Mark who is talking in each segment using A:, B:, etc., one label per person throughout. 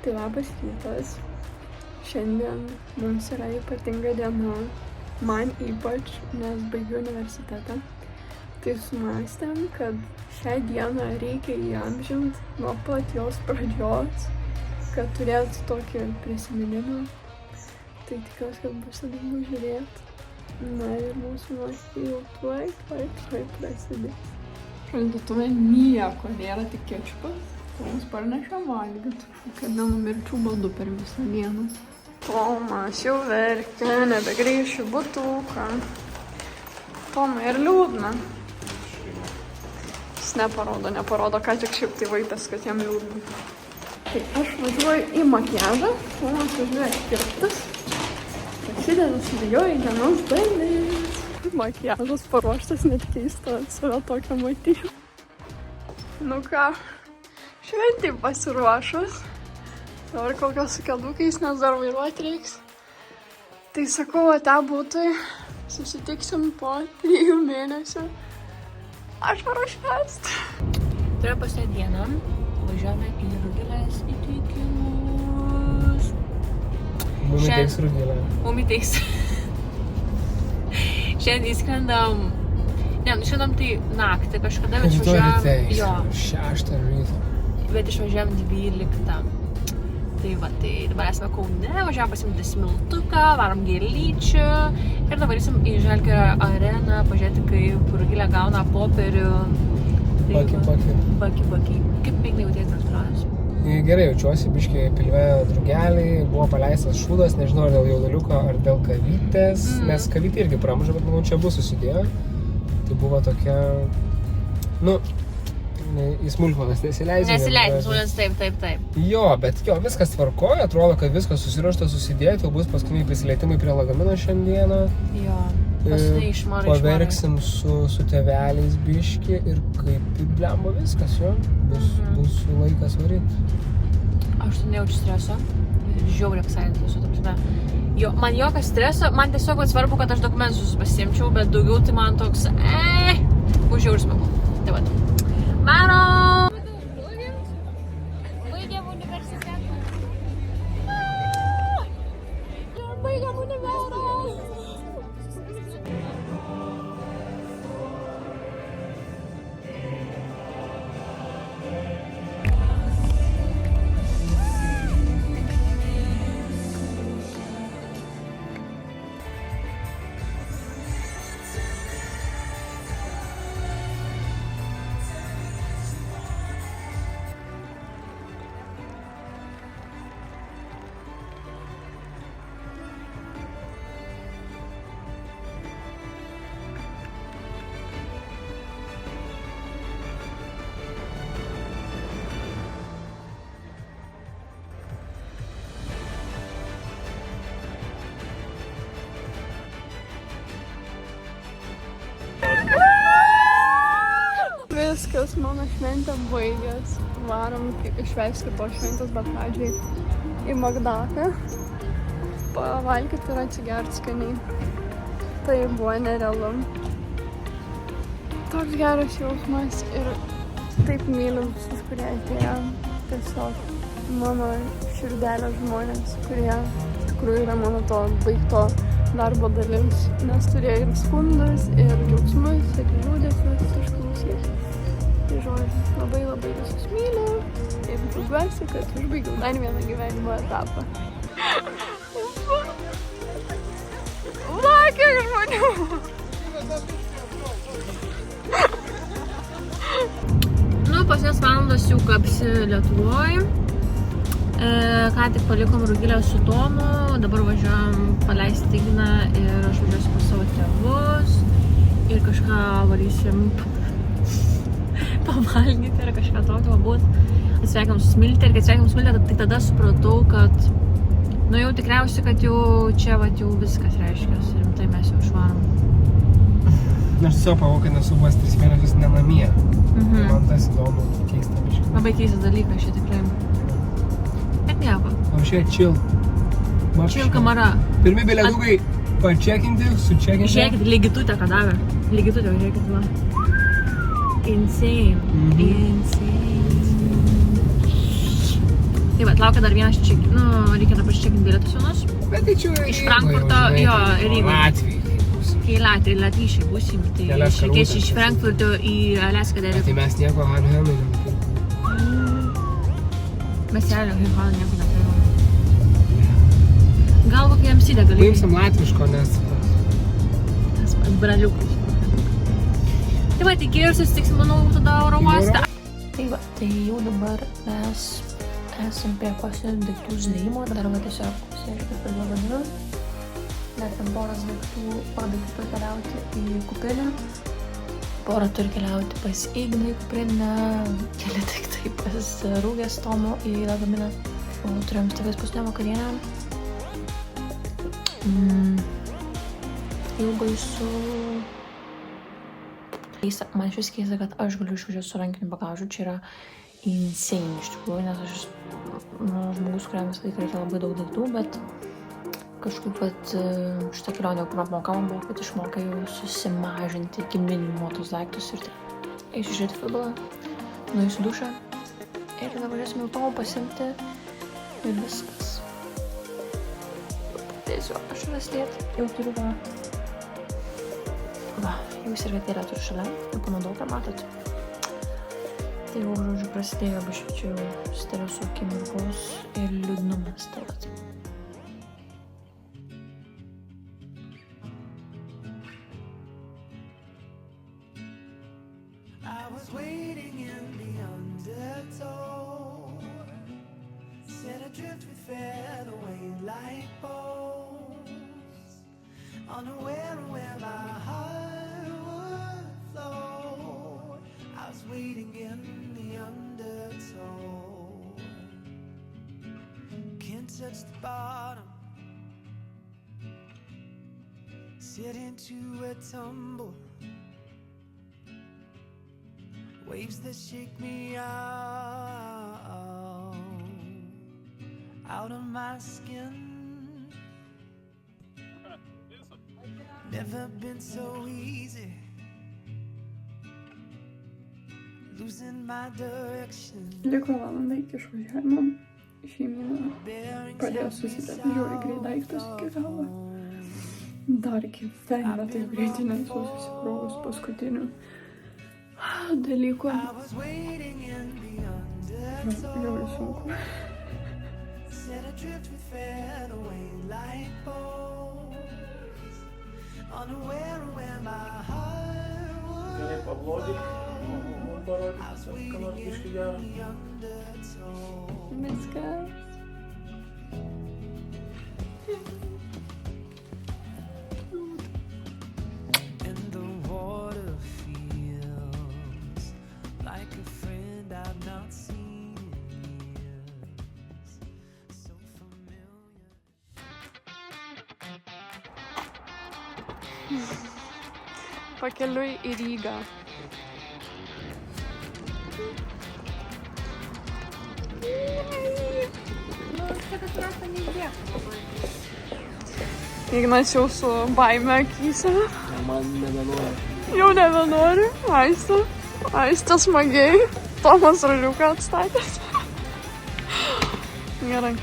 A: Tai labas rytas. Šiandien mums yra ypatinga diena. Man ypač, nes baigiu universitetą. Tai sumąstėm, kad šią dieną reikia įamžinti nuo pat jos pradžios, kad turėtų tokį prisiminimą. Tai tikiuosi, kad bus įdomu žiūrėti. Na ir mūsų nuotykiai jau tuoj prasidės. Šaldytuve nieko nėra, tik kečupas. Mums parnešė valgyti, kad nenumirčiau badu per visą dieną. Tomas jau verkia, nebegrįšiu butuką. Toma ir liūdna. Jis neparodo, ką tik šiaip tai vaikas, kad jam liūdna. Tai aš važiuoju į makiažą, Tomas važiuoja kirptis. Prasideda sudėjoji dienos dalis. Makiažas paruoštas, net keista save tokią matyti. Nu ką, šventį pasiruošus. Dabar kokios su kedukais, nes dar vairuoti reiks. Tai sakau, ate būtui, susitiksim po 3 mėnesių. Aš varu švęsti.
B: Turėjo pasę dieną, važiuojame į Rugilės įteikimus.
C: Mumi teiks Rugilę.
B: Mumi teiks. Šiandien įskrendam, išskrendam tai naktį kažkada, bet išvažiuojam... Jo.
C: 6 ryto.
B: Bet išvažiuojam 12. Tai va, tai dabar esame Kaune, važiavam pasimti smiltuką, varom gėlyčių ir dabar eisim į Žalgirio areną, pažiūrėti, kaip Rugilė gauna popierių. Baki. Kaip Ignai jautiesi restaurantas?
C: Gerai jaučiuosi, biškį pilve drugeliai, buvo paleistas šūdas, nežinau ar dėl jauduliuko, ar dėl kavytės, nes kavytė irgi pramužė, bet manau čia bus susidėjo. Tai buvo tokia, į smulkmenas nesileidžiu.
B: Nesileidžiu, taip.
C: Jo, bet viskas tvarkoja, atrodo, kad viskas susiruošta susidėti, jau bus paskutiniai prisilietimai prie lagamino šiandieną.
B: Jo, paskutiniai išmarai.
C: Paverksim su tėveliais biškį ir kaip blemba viskas, jo, bus laikas varyti.
B: Aš tai nejaučiu streso, žiauriai apsailinti su ta prasme. Man jokio streso, man tiesiog svarbu, kad aš dokumentus pasiimčiau, bet daugiau tai man toks, bus žiauriai smagu. Tai va. Maro! Baigėm universitetą. Baigėm universitetą.
A: Viskas, mano šventė baigės. Varom išveisti kitos šventės, bet pradžiai į Magdaką. Pavalgyti ir atsigerti skaniai. Tai buvo nerealu. Toks geras jausmas ir taip myliu visus, kurie atėjo. Tiesiog mano širdelės žmonės, kurie iš tikrųjų yra mano to baigto darbo dalis. Nes turėjo ir skundus, ir džiaugsmus, ir liūdesius išklausyti. Tai žodžiu, labai visus myliu ir džiaugiuosi, kad užbaigiau dar vieną gyvenimo etapą. Va, kiek žmonių!
B: Pasės valandos jau kapsi Lietuvoj. Ką tik palikom Rugilę su Tomu, dabar važiuojam paleisti Igną ir aš važiuosiu pas savo tėvus ir kažką varysim pavalgyti ir kažką tokio būt. Atsveikinam su Smilte ir kai atsveikinam su Smilte, tai tada supratau, kad jau tikriausiai, kad jau čia jau viskas reiškia, rimtai mes jau išvarom.
C: Aš tiesiog pavau, kad nesu buvęs 3 mėnesius nenamie. Man tas įdomu, keista biškai.
B: Labai keistas dalykas šia tikrai. Bet nieko.
C: O šia chill.
B: Chill kamara.
C: Pirmi bilietukai pačekinti, sučekinti.
B: Žiūrėkit, ligitutę ką davė. Ligitutę, žiūrėkit, va. Insane. Insane. Tai va, laukia dar vienas reikia dabar čekinti bilietus vienus.
C: Bet tai čia
B: Iš Frankfurto, jo, Rygoj.
C: Latvijai.
B: Kai Latvyšiai būsim, tai reikės iš Frankfurto į Aliaską dar.
C: Tai mes nieko Hanhenui.
B: Mes realiai Hanhenui nieko neturėjom. Gal kokį MC'dą gali.
C: Paimsim latviško, nes...
B: Tas braliukas. Tai va, tikėjau ir susitiksim, manau, tada oro uoste. Tai va, tai jau dabar mes esam prie pasinių daiktų sudėjimo. Dar va tiesiog sėžiu per vadinu. Dar ten poras daiktų turi keliauti į kuprinę. Pora turi keliauti pas Igną į kuprinę. Keli daiktai pas Rūgės Tomo į lagaminą. O turėjom stikais paskutinę vakarienę. Jau baisu. Man šis keista, kad aš galiu išvažiuoti su rankiniu bagažu. Čia yra insane iš tikrųjų, nes aš žmogus, kuriam visą laiką reikia labai daug daiktų, bet kažkaip šitą kelionę jau apmokama buvo, kad išmokai jau susimažinti iki minimumo tos daiktus ir taip. Eisiu žiūrėti futbolą, nueisiu dušą ir tada važiuosim automobilį pasiimti ir viskas. Tiesiog aš raslėti, jau turiu jau servetėlę turiu šalia, jau panaudau, ką matot. Tai jau, žodžiu, prasidėjo biščių streso akimirkos ir liūdnumas. Tai vat.
D: Unaware of where my heart would flow, I was waiting in the undertow. Can't touch the bottom, sit into a tumble, waves that shake me out of my skin. Never been so easy, losing my direction.
A: Liko valanda iki išvažiavimo. Šeimyna pradėjo susidėti žiūri greit daiktus iki galo. Dar iki velnio taip greitai nesu susikrovus paskutinių dalykų. Žiauriai sunku.
D: Unaware of where my heart would I was waiting in the undertow.
A: Viskas.
D: And the water feels like a friend I've not seen in years. So familiar.
A: Pakeliui į Rygą. Ignas jau su baime akyse.
C: Man nebenori.
A: Jau nebenori. Aistė smagiai. Tomas raliuką atstatęs. Gerai.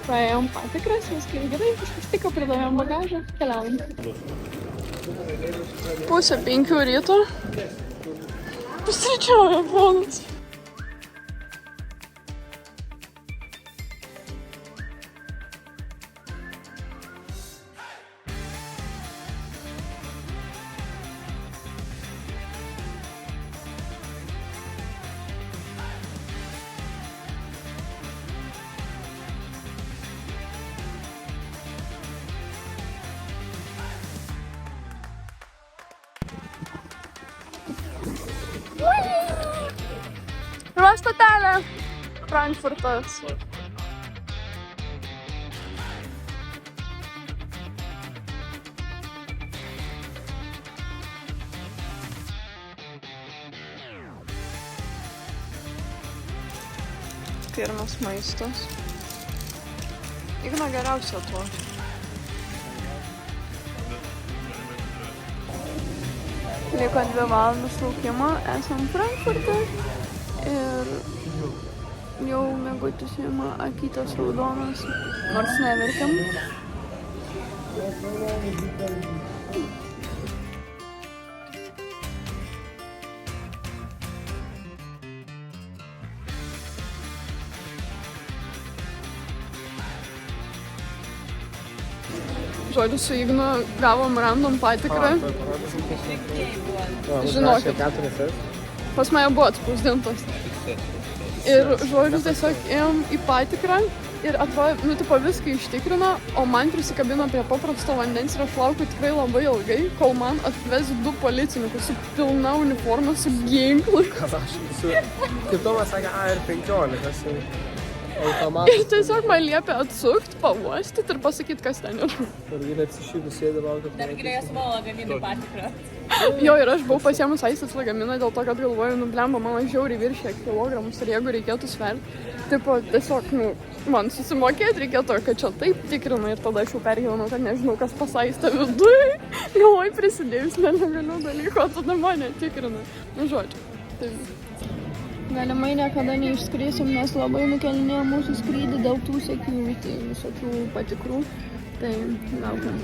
A: Praėjom patikras, viskai gerai, kažkas tik pridavėm bagažą, keliaujam. 4:30 ryto. Pusryčiauja ponas. Yra stotelė. Frankfurtas. Pirmas maistas. Igno geriausia tuo. Liko 2 valandas laukimo, esam Frankfurte ir jau mėgutis įma akytas raudonas, nors neverkiam. Žodžiu, su Ignu gavom random patikrą. Žinokit, pas mane buvo atspausdintas. Ir žodžiu, tiesiog ėjom į patikrą ir atrodo, nu, tipo viską ištikrino, o man prisikabino prie paprasto vandens ir aš laukiu tikrai labai ilgai, kol man atves 2 policininkus su pilna uniforma, su ginklu.
C: Kaip Tomas sakė, AR-15, automatas.
A: Ir tiesiog man liepė atsukti, pavostyt ir pasakyti, kas ten yra.
C: Rugilė atsišydus sėdė laukia.
B: Dar galėjo savo lagaminį patikrą.
A: Jo, ir aš buvau pasiėmus aistės lagaminą dėl to, kad galvoju, nu, blemba, mano žiauriai viršė kilogramus ir jeigu reikėtų sverti, tipo, tiesiog, nu, man susimokėti reikėtų, kad čia taip tikrina ir tada aš jau pergyvenau, kad nežinau, kas pasaistė viduj. Galvoj prisidėjus nelegalių dalykų, o tada mane tikrina. Nu, žodžiu. Tai galimai niekada neišskrisim, nes labai nukelinėjo mūsų skrydį dėl tų security visokių patikrų. Tai laukiam.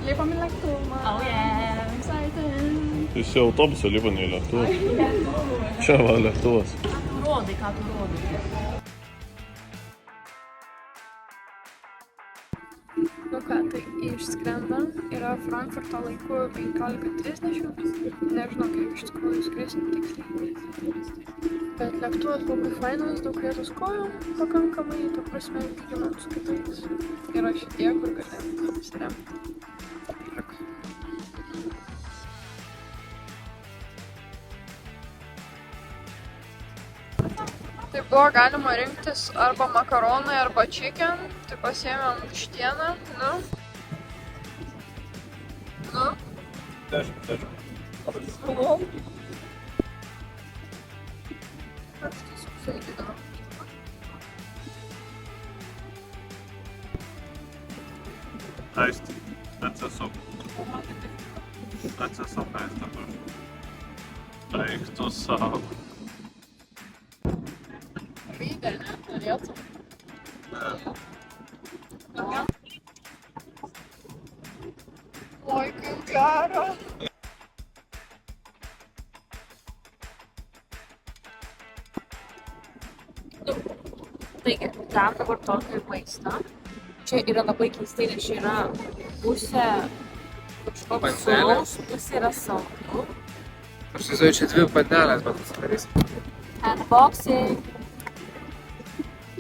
A: Lipam į lėktuvą.
B: Oh yeah.
A: Excited.
E: Jūs jau autobusą lipam į lėktuvą. Čia va lėktuvas.
B: Rodai, ką tu rodai.
A: Nu ką, tai išskrendam, yra Frankfurto laiku 15:30, nežinau, kaip iš tikrųjų skrisim tiksliai. Bet lėktuvas labai fainas, daug vietos kojom, pakankamai, ta prasme, lyginant su kitais. Yra šitie, kur galėjom pasiremti. Tai buvo galima rinktis arba makaronai, arba chicken, tai pasiėmėm vištieną, nu. Aš tiesiog saikydavau.
E: Aisti, atsisuk. Atsisuk, Aisti. Eik tu savo.
A: Vydę, ne? Norėtum? Oi, kaip gera.
B: Taigi, dar dabar tokį maistą. Čia yra labai keistai, nes čia yra pusė kažkoks sūraus, pusė yra saldu.
C: Aš įsivaizduoju, čia 2 panelės, bet pasidarysim.
B: Unboxing.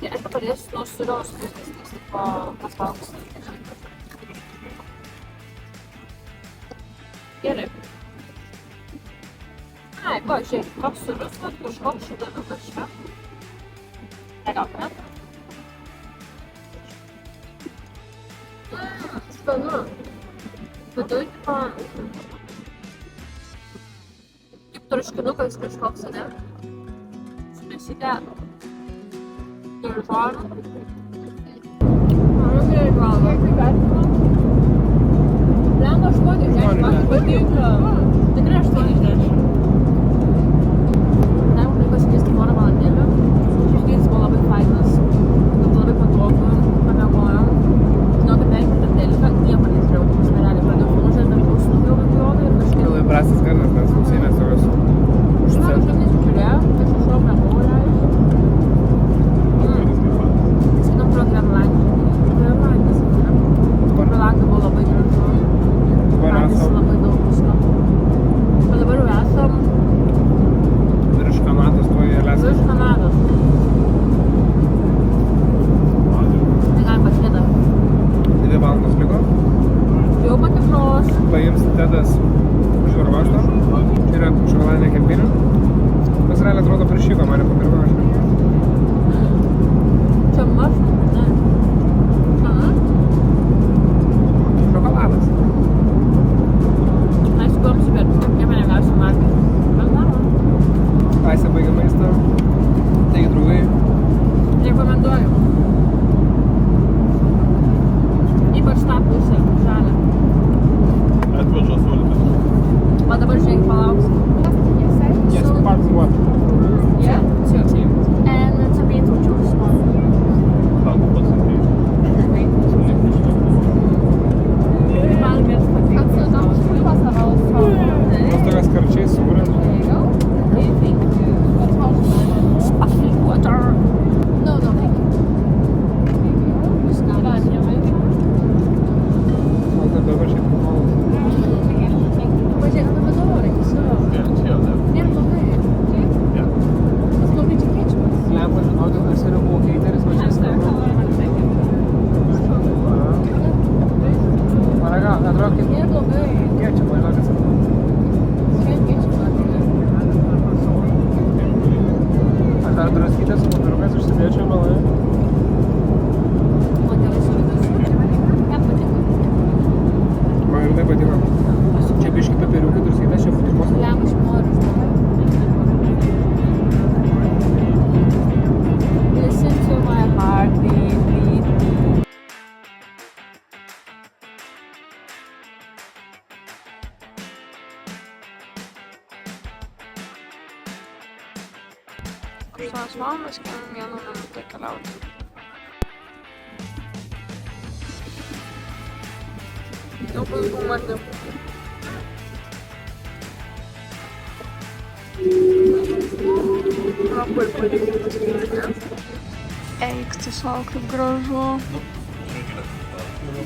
B: Ir aš pradėsiu nuo sūraus pusės, nes tipo kas valgos. Gerai. Ai, va, žiūrėk, toks sūrus, bet kažkoks šudanukas čia. Negalime. Skanu. Viduj, tipo, kaip troškinukas kažkoks, ne? Sumėsite daržovių. Mano gerai valgo. Kaip vertino? Blemba 8-10, man patinka. Tikrai 8-10. Dar labai pasikeisti porą valandėlių. Žygis buvo labai fainas. Labai patogu. Pamiegojom. Žinau, kad beveik per teliką nieko nežiūrėjau. Smerelį pradėjau filmužę, bet jau snubiau regioną ir kažkaip...
C: Labai prastas kartas, nes ausinės tokios
B: Žinau, aš nesižiūrėjau, bet aš jau nebuvau leidžiu. Skinam pro Grenlandiją. Grenlandijas, ne? Grenlandija buvo labai gražu. Matys labai daug visko. O dabar jau esam
C: virš Kanados, tuo jie lesa.
B: virš Kanados. Tai galim pasėdę.
C: 2 valandos liko.
B: Jau patikros.
C: Paims Tedas už Varvašto. Čia yra šokolaninė kempinė. Mes realiai atrodo prašyko mane papirko.
B: Čia mažu, ne? Aha.
C: Šokoladas.
B: Aišku, buvom super. Nieko negausim markai. Bet daro.
C: Aistė baigė maistą. Taigi, draugai.
B: Rekomenduoju. Ypač tą pusę, žalią.
E: Atveža sultis.
B: O dabar žiūrėk, palauksim.
C: Yes, parking lot.
B: Yeah? Two. And
A: 8 valandas, 1 minutę keliauti. Jau bus bumatė. Labai palygintas kelias. Eik, tiesiog kaip gražu.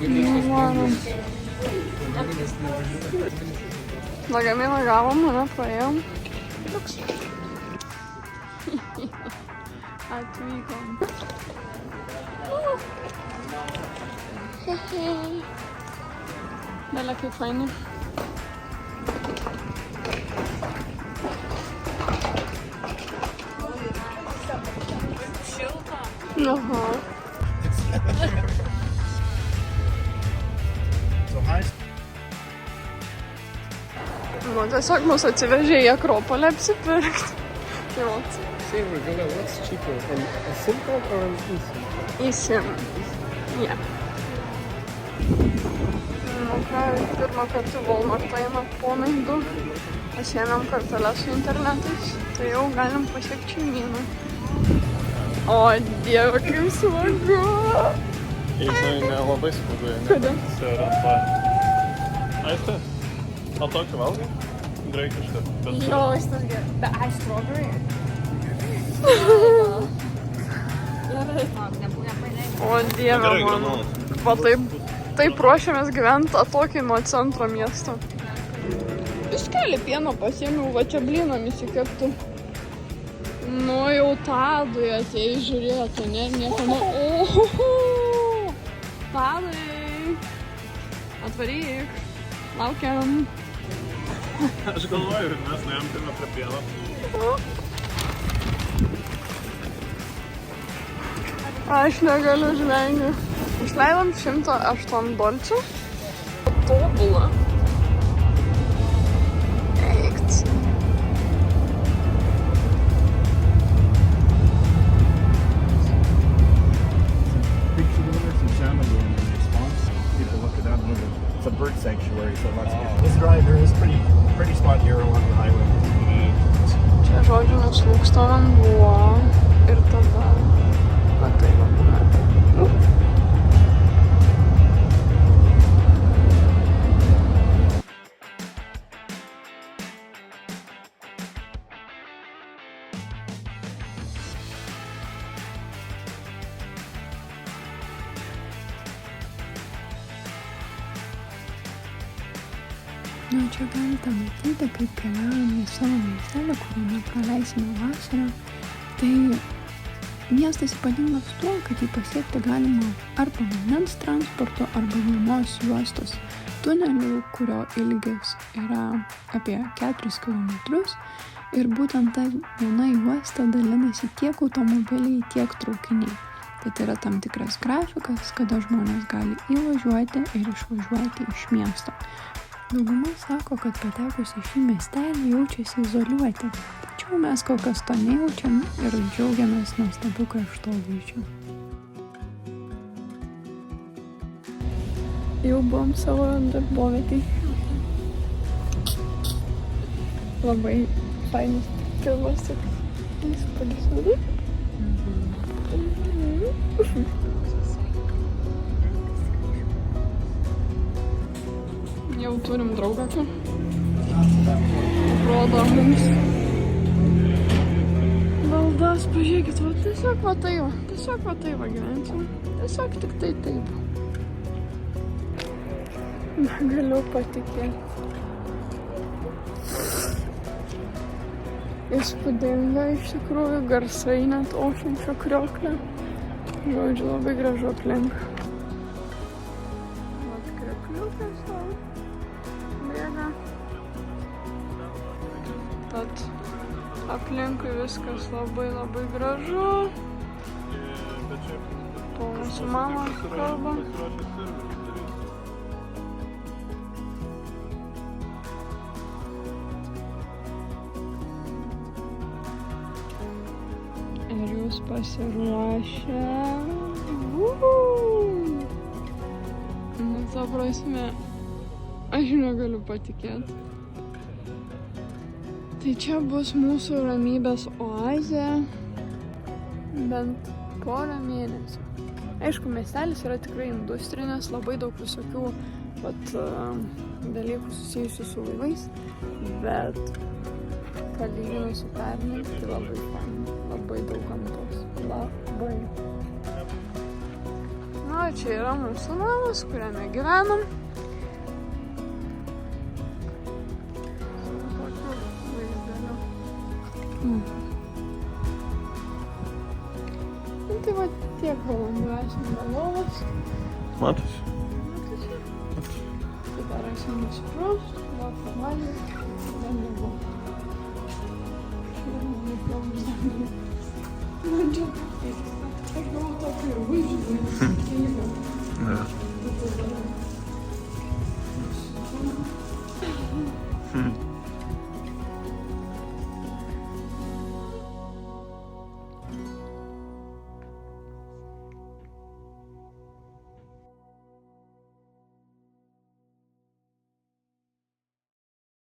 A: Nuvarom. Lagaminą gavom, mane praėjom. Atvykom. Bele kaip fainai. Aha. Nu, tiesiog mus atsivežė į Akropolę apsipirkti. Tai vat.
C: Favorite, Villa, what's cheaper? A SIM card or an eSIM?
A: eSIM. Yeah. Nu ką, pirmą kartą Walmartą einam ponai 2. Pasiėmėm korteles su internetais. Tai jau galim pasiekti šeimyną. O, Dieve, kaip smagu!
E: Jisai nelabai smagu, ne?
A: Kodėl?
E: Jis yra ant. Aiste, gal tokį valgai? Graikišką.
B: Jo, jis tas gerai. Bet ai, strawberry.
A: O, Dieve, mano. Va taip ruošiamės gyventi atokiai nuo centro miesto. Biškelį pieno pasiėmiau, va čia blynam įsikepti. Nu, jau Tadui atėjai žiūrėti, ne? Nieko ne... Ohoho! Tadai! Atvaryk! Laukiam!
E: Aš galvoju, ir mes nuėjom pirmą prie pieno.
A: Aš negaliu žvengiu. Išleidom 108 dolčių. Tobula. Eikt.
F: Big universe and salmon going in response. People look at that and look at it's a bird sanctuary, so lots of this drive here is pretty spot here along the highway.
A: Čia žodžiu nuslūksta vanduo ir tada va tai va būna. Nu, čia galite matyti, kaip keliaujame į savo miestelį, kuriame praleisime vasarą. Tai miestas ypatingas tuo, kad jį pasiekti galima arba vandens transporto, arba vienos juostos tuneliu, kurio ilgis yra apie 4 kilometrus. Ir būtent ta viena juosta dalinasi tiek automobiliai, tiek traukiniai. Tai yra tam tikras grafikas, kada žmonės gali įvažiuoti ir išvažiuoti iš miesto. Dauguma sako, kad patekus į šį miestelį jaučiasi izoliuoti, tačiau mes kol kas to nejaučiam ir džiaugiamės nuostabiu kraštovaizdžiu. Jau buvom savo darbovietėj. Labai fainas filmas, tik įspūdis. Jau turim draugą, rodo mums valdas, pažiūrėkit, va tiesiog va tai va gyvensim, tiesiog tik tai taip. Negaliu patikėti. Įspūdinga iš tikrųjų, garsai net ošiančio krioklio. Žodžiu, labai gražu aplink. Vat kriokliukas savo. Bėga. Tad aplinkui viskas labai labai gražu. Ponas su mama kalba. Ir jūs pasiruošę. Nu, ta prasme, aš negaliu patikėti. Tai čia bus mūsų ramybės oazė. bent porą mėnesių. Aišku, miestelis yra tikrai industrinės, labai daug visokių dalykų susijusių su laivais, bet palyginus su pernai, tai labai faina, labai daug gamtos, labai. Na, čia yra mūsų namas, kuriame gyvenam. Tai va tiek valandų esame be lovos.
E: Matosi.
A: Tai dar esame nusiprast, laukia valgyti, dar nebuvo. Švelniai plomus dar nebuvo. Man čia, aš gavau tokį ir važiuoju.